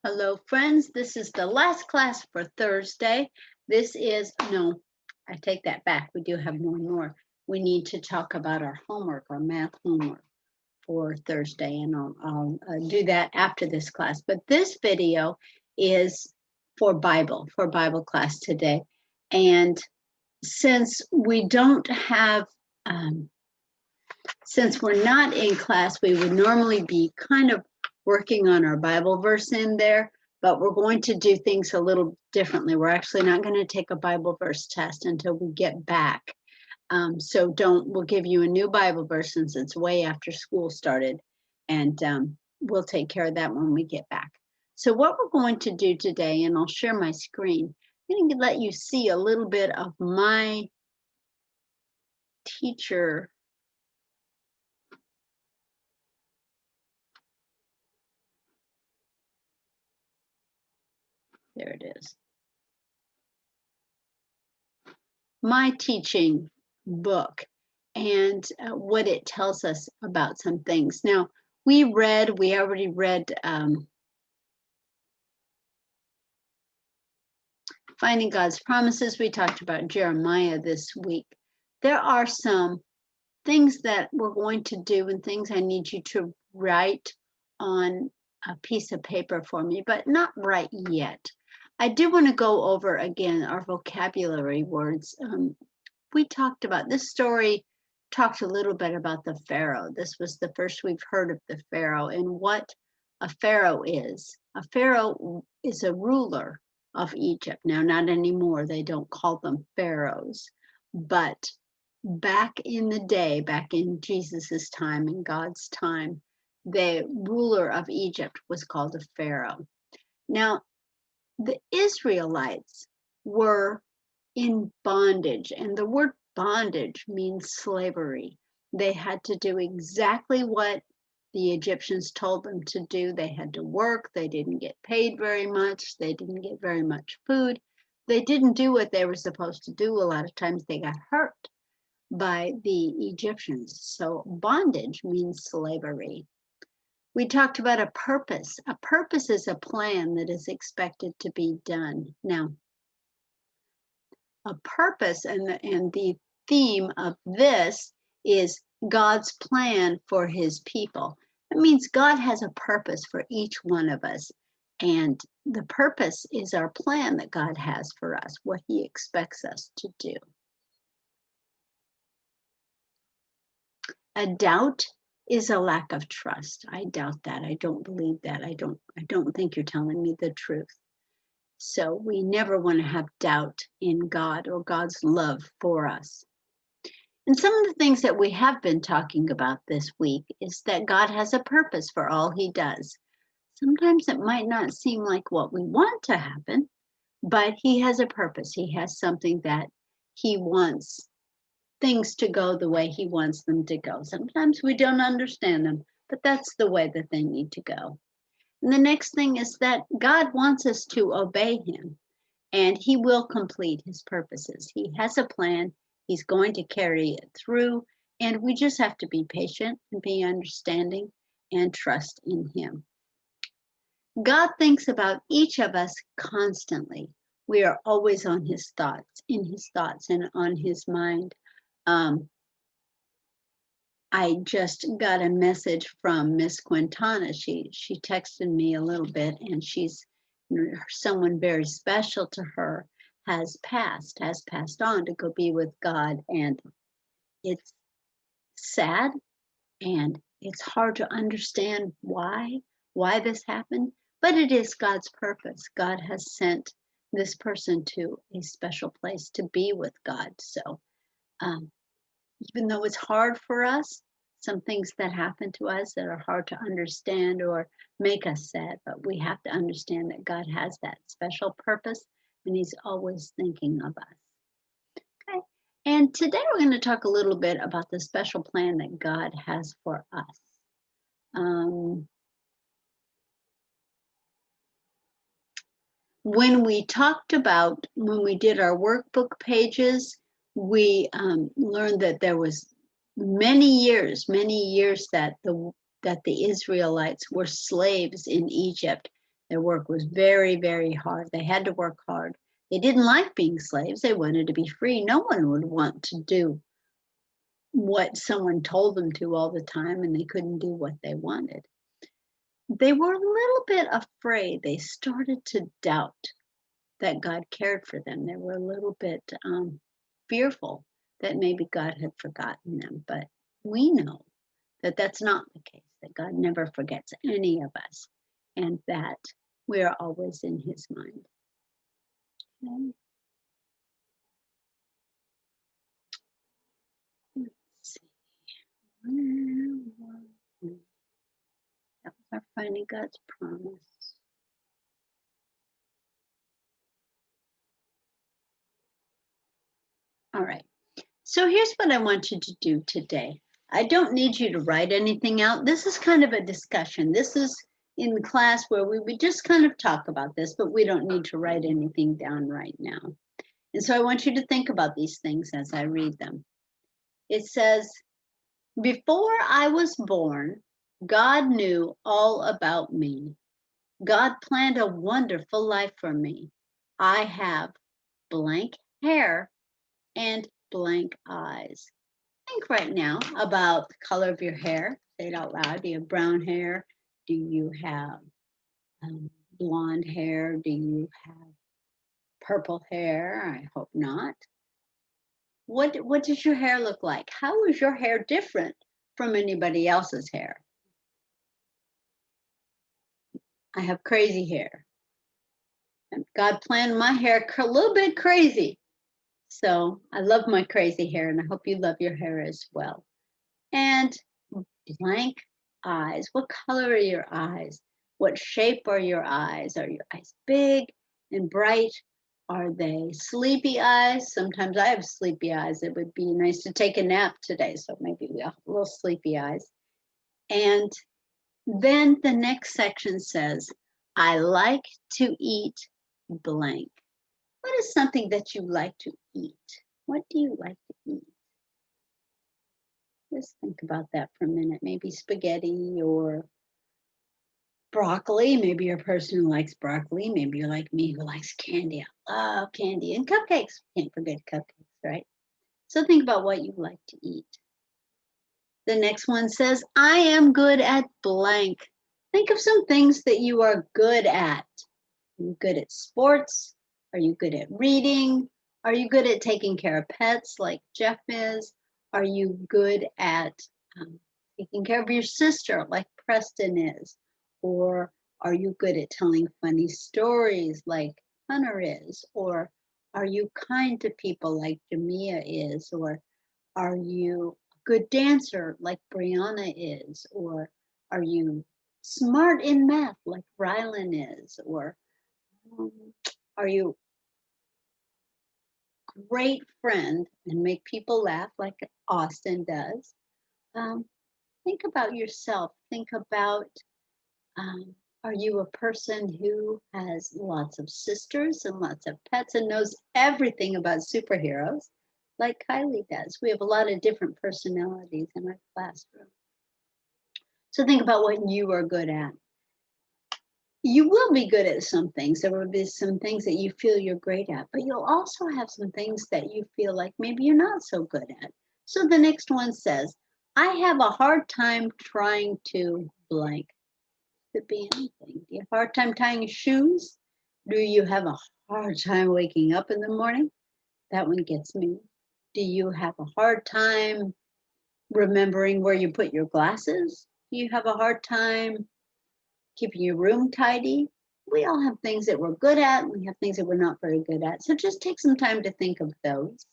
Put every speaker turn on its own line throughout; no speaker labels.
Hello, friends. This is the last class for Thursday. No, I take that back. We do have one more. We need to talk about our homework, our math homework for Thursday, and I'll do that after this class. But this video is for Bible class today. And since we don't have, since we're not in class, we would normally be kind of working on our Bible verse in there, but we're going to do things a little differently. We're actually not going to take a Bible verse test until we get back. So we'll give you a new Bible verse since it's way after school started, and we'll take care of that when we get back. So what we're going to do today, and I'll share my screen, I'm going to let you see a little bit of my teacher. There it is. My teaching book and what it tells us about some things. Now, we already read Finding God's Promises. We talked about Jeremiah this week. There are some things that we're going to do and things I need you to write on a piece of paper for me, but not right yet. I do want to go over again our vocabulary words. We talked about this story, talked a little bit about the Pharaoh. This was the first we've heard of the Pharaoh and what a Pharaoh is. A Pharaoh is a ruler of Egypt. Now, not anymore. They don't call them pharaohs, but back in the day, back in Jesus's time, in God's time, the ruler of Egypt was called a Pharaoh. Now, the Israelites were in bondage, and the word bondage means slavery. They had to do exactly what the Egyptians told them to do. They had to work. They didn't get paid very much. They didn't get very much food. They didn't do what they were supposed to do. A lot of times they got hurt by the Egyptians. So bondage means slavery. We talked about a purpose. A purpose is a plan that is expected to be done. Now, a purpose and the theme of this is God's plan for his people. It means God has a purpose for each one of us. And the purpose is our plan that God has for us, what he expects us to do. A doubt is a lack of trust. I doubt that. I don't believe that. I don't think you're telling me the truth. So we never want to have doubt in God or God's love for us. And some of the things that we have been talking about this week is that God has a purpose for all he does. Sometimes it might not seem like what we want to happen, but he has a purpose. He has something that he wants things to go the way he wants them to go. Sometimes we don't understand them, but that's the way that they need to go. And the next thing is that God wants us to obey him, and he will complete his purposes. He has a plan. He's going to carry it through, and we just have to be patient and be understanding and trust in him. God thinks about each of us constantly. We are always on his thoughts, in his thoughts and on his mind. I just got a message from Miss Quintana. She texted me a little bit, and someone very special to her has passed on to go be with God. And it's sad, and it's hard to understand why this happened, but it is God's purpose. God has sent this person to a special place to be with God. So even though it's hard for us, some things that happen to us that are hard to understand or make us sad, but we have to understand that God has that special purpose and he's always thinking of us. Okay, and today we're going to talk a little bit about the special plan that God has for us. When we did our workbook pages, we learned that there was many years that the Israelites were slaves in Egypt. Their work was very, very hard. They had to work hard. They didn't like being slaves. They wanted to be free. No one would want to do what someone told them to all the time, and they couldn't do what they wanted. They were a little bit afraid. They started to doubt that God cared for them. They were a little bit fearful that maybe God had forgotten them. But we know that that's not the case, that God never forgets any of us, and that we are always in his mind. Okay. Let's see. Where were we? That was our finding God's promise. All right. So here's what I want you to do today. I don't need you to write anything out. This is kind of a discussion. This is in the class where we would just kind of talk about this, but we don't need to write anything down right now. And so I want you to think about these things as I read them. It says, before I was born, God knew all about me. God planned a wonderful life for me. I have blank hair and blank eyes. Think right now about the color of your hair. Say it out loud. Do you have brown hair? Do you have blonde hair? Do you have purple hair? I hope not. What does your hair look like? How is your hair different from anybody else's hair? I have crazy hair. And God planned my hair a little bit crazy. So I love my crazy hair, and I hope you love your hair as well. And blank eyes. What color are your eyes? What shape are your eyes? Are your eyes big and bright? Are they sleepy eyes? Sometimes I have sleepy eyes. It would be nice to take a nap today, so maybe we have a little sleepy eyes. And then the next section says, I like to eat blank. What is something that you like to eat? What do you like to eat? Just think about that for a minute. Maybe spaghetti or broccoli. Maybe you're a person who likes broccoli. Maybe you're like me who likes candy. I love candy and cupcakes. Can't forget cupcakes, right? So think about what you like to eat. The next one says, I am good at blank. Think of some things that you are good at. Are you good at sports? Are you good at reading? Are you good at taking care of pets like Jeff is? Are you good at taking care of your sister like Preston is? Or are you good at telling funny stories like Hunter is? Or are you kind to people like Jamia is? Or are you a good dancer like Brianna is? Or are you smart in math like Rylan is? Or are you a great friend and make people laugh like Austin does? Think about yourself. Think about, are you a person who has lots of sisters and lots of pets and knows everything about superheroes like Kylie does? We have a lot of different personalities in our classroom. So think about what you are good at. You will be good at some things. There will be some things that you feel you're great at, but you'll also have some things that you feel like maybe you're not so good at. So the next one says, I have a hard time trying to blank. Could be anything. Do you have a hard time tying shoes? Do you have a hard time waking up in the morning? That one gets me. Do you have a hard time remembering where you put your glasses? Do you have a hard time keeping your room tidy? We all have things that we're good at, and we have things that we're not very good at. So just take some time to think of those.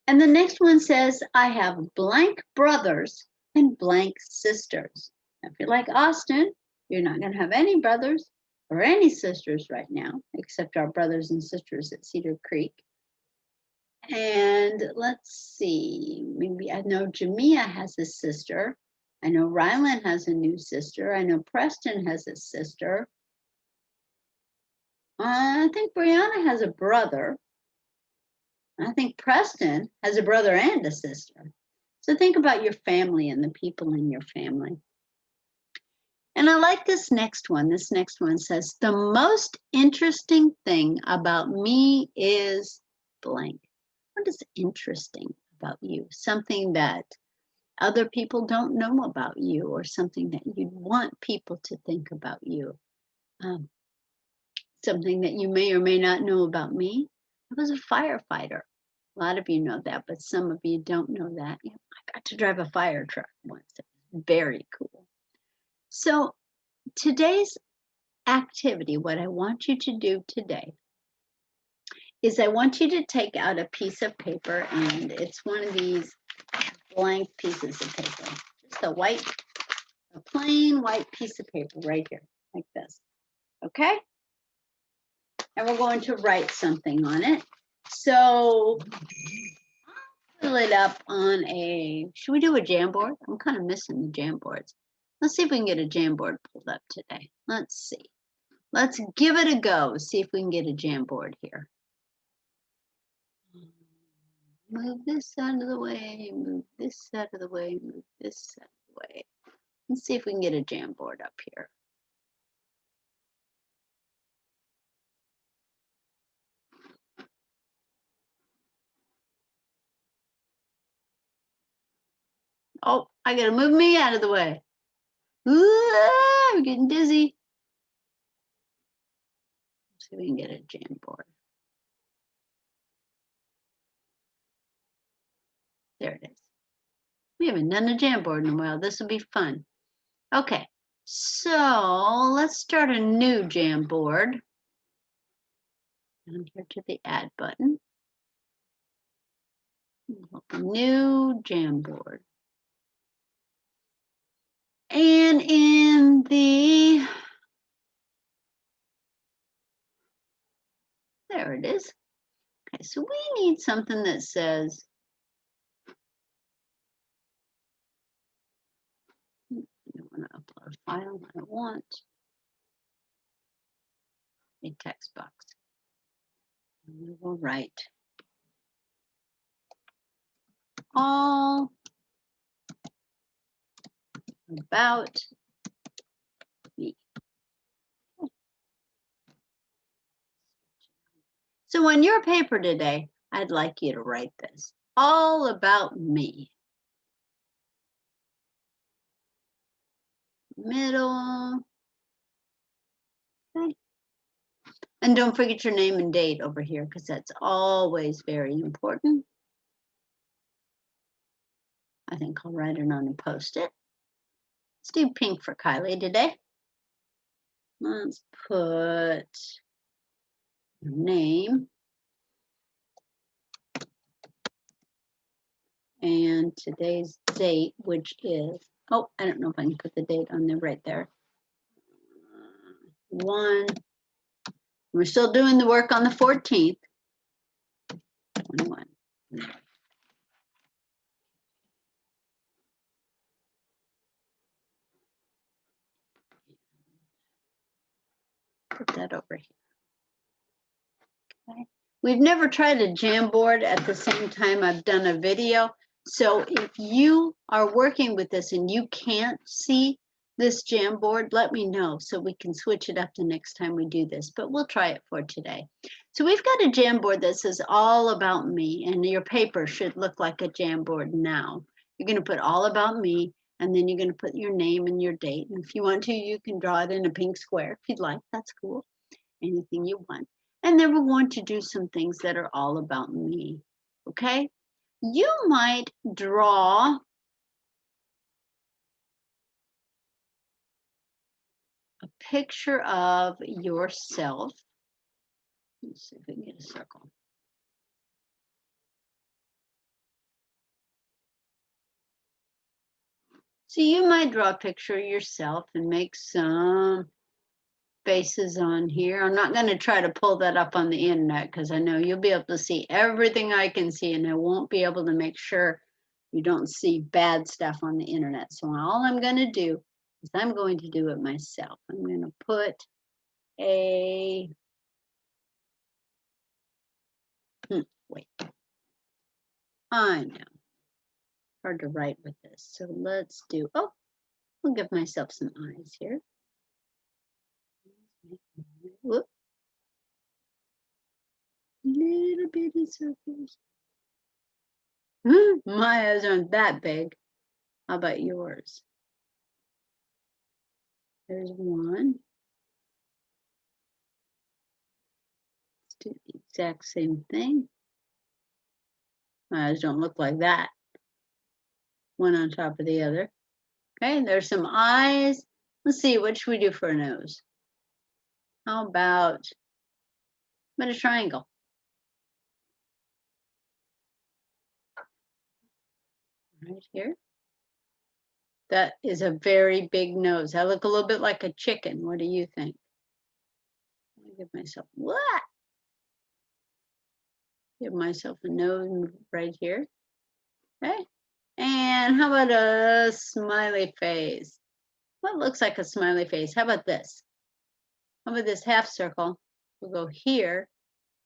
And the next one says, I have blank brothers and blank sisters. Now, if you're like Austin, you're not going to have any brothers or any sisters right now, except our brothers and sisters at Cedar Creek. And let's see, maybe I know Jamia has a sister. I know Rylan has a new sister. I know Preston has a sister. I think Brianna has a brother. I think Preston has a brother and a sister. So think about your family and the people in your family. And I like this next one. This next one says, the most interesting thing about me is blank. What is interesting about you? Something that other people don't know about you, or something that you'd want people to think about you. Um, Something that you may or may not know about me. I was a firefighter. A lot of you know that, but some of you don't know that. Yeah, I got to drive a fire truck once. It was very cool. So today's activity, what I want you to do today is I want you to take out a piece of paper, and it's one of these blank pieces of paper. Just a plain white piece of paper right here, like this. Okay? And we're going to write something on it. So fill it up on should we do a Jamboard? I'm kind of missing the Jamboards. Let's see if we can get a Jamboard pulled up today. Let's see. Let's give it a go. See if we can get a Jamboard here. Move this out of the way, move this out of the way, move this out of the way. Let's see if we can get a Jamboard up here. Oh, I gotta move me out of the way. Ooh, I'm getting dizzy. Let's see if we can get a Jamboard. There it is. We haven't done a Jamboard in a while. This will be fun. Okay, so let's start a new Jamboard. Down here to the Add button. New Jamboard. And in the, there it is. Okay, so we need something that says, I don't want to upload a file. I want a text box. And we will write all about me. So on your paper today, I'd like you to write this. All about me. Middle. Okay. And don't forget your name and date over here, because that's always very important. I think I'll write it on a Post-it. Let's do pink for Kylie today. Let's put your name and today's date, which is, oh, I don't know if I can put the date on there right there. 1, we're still doing the work on the 14th. 21. Put that over here. Okay. We've never tried a Jamboard at the same time I've done a video. So if you are working with this and you can't see this Jamboard, let me know so we can switch it up the next time we do this, but we'll try it for today. So we've got a Jamboard that says all about me, and your paper should look like a Jamboard now. You're going to put all about me, and then you're going to put your name and your date. And if you want to, you can draw it in a pink square if you'd like. That's cool. Anything you want. And then we're going to do some things that are all about me, okay? You might draw a picture of yourself. Let's see if we can get a circle. So you might draw a picture of yourself and make some faces on here. I'm not going to try to pull that up on the internet because I know you'll be able to see everything I can see, and I won't be able to make sure you don't see bad stuff on the internet. So all I'm going to do is I'm going to do it myself. I'm going to put a, wait, I know, hard to write with this. So let's do, oh, I'll give myself some eyes here. Whoop. Little bitty circles. My eyes aren't that big. How about yours? There's one. Let's do the exact same thing. My eyes don't look like that. One on top of the other. Okay, there's some eyes. Let's see, what should we do for a nose? How about a triangle? Right here. That is a very big nose. I look a little bit like a chicken. What do you think? Let me give myself, what? Give myself a nose right here. Okay. And how about a smiley face? What looks like a smiley face? How about this? How about this half circle? We'll go here.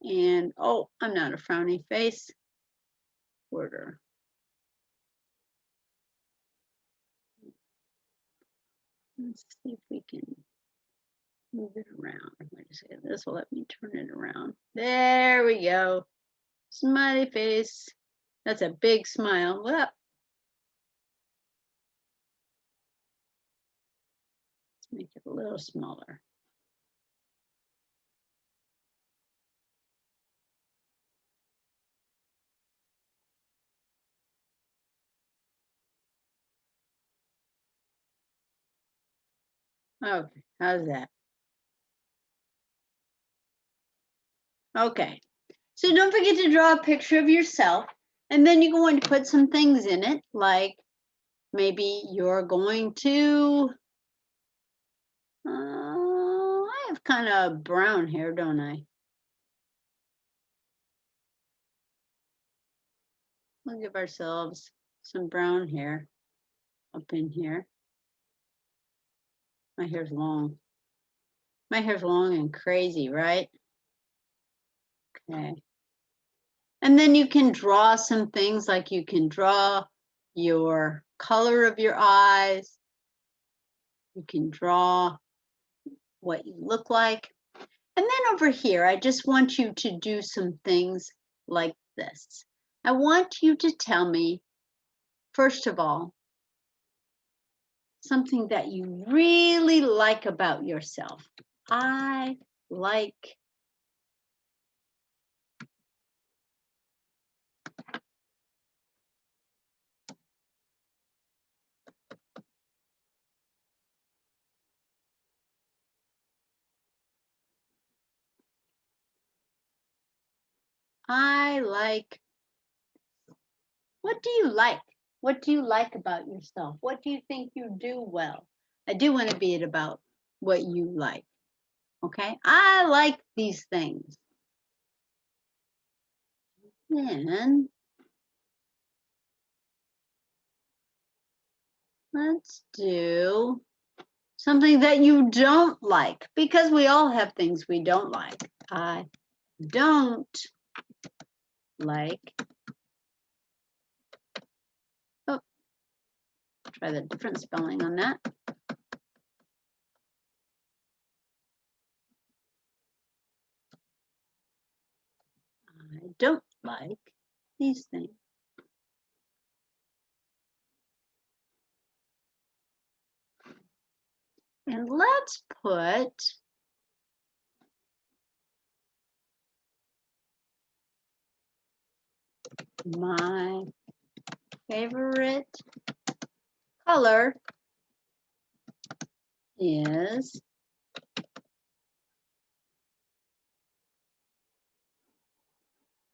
And, oh, I'm not a frowny face. Quarter. Let's see if we can move it around. Wait a second. This will let me turn it around. There we go. Smiley face. That's a big smile. Well, let's make it a little smaller. Okay, how's that? Okay, so don't forget to draw a picture of yourself, and then you're going to put some things in it, like maybe you're going to, I have kind of brown hair, don't I? We'll give ourselves some brown hair up in here. My hair's long. My hair's long and crazy, right? Okay. And then you can draw some things, like you can draw your color of your eyes. You can draw what you look like. And then over here, I just want you to do some things like this. I want you to tell me, first of all, something that you really like about yourself. I like. I like. What do you like? What do you like about yourself? What do you think you do well? I do want to be it about what you like. Okay? I like these things. Then let's do something that you don't like, because we all have things we don't like. I don't like. Oh, try the different spelling on that. I don't like these things. And let's put my favorite color is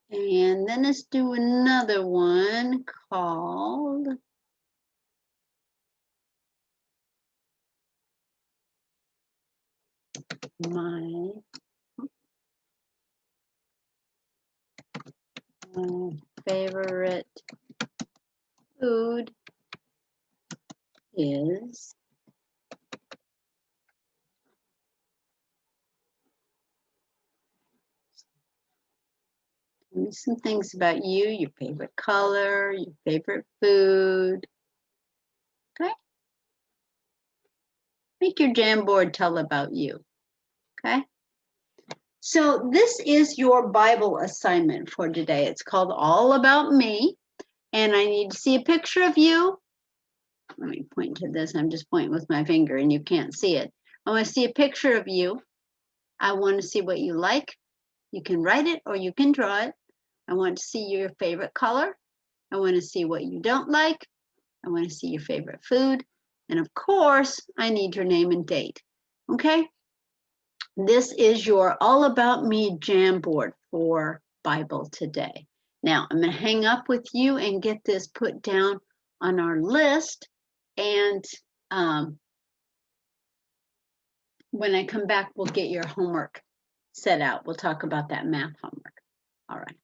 and then let's do another one called my favorite food is. Tell me some things about you, your favorite color, your favorite food. Okay. Make your Jamboard tell about you, okay? So this is your Bible assignment for today. It's called All About Me, and I need to see a picture of you. Let me point to this. I'm just pointing with my finger and you can't see it. I want to see a picture of you. I want to see what you like. You can write it or you can draw it. I want to see your favorite color. I want to see what you don't like. I want to see your favorite food. And of course, I need your name and date. Okay? This is your All About Me Jamboard for Bible today. Now, I'm going to hang up with you and get this put down on our list. And when I come back, we'll get your homework set out. We'll talk about that math homework. All right.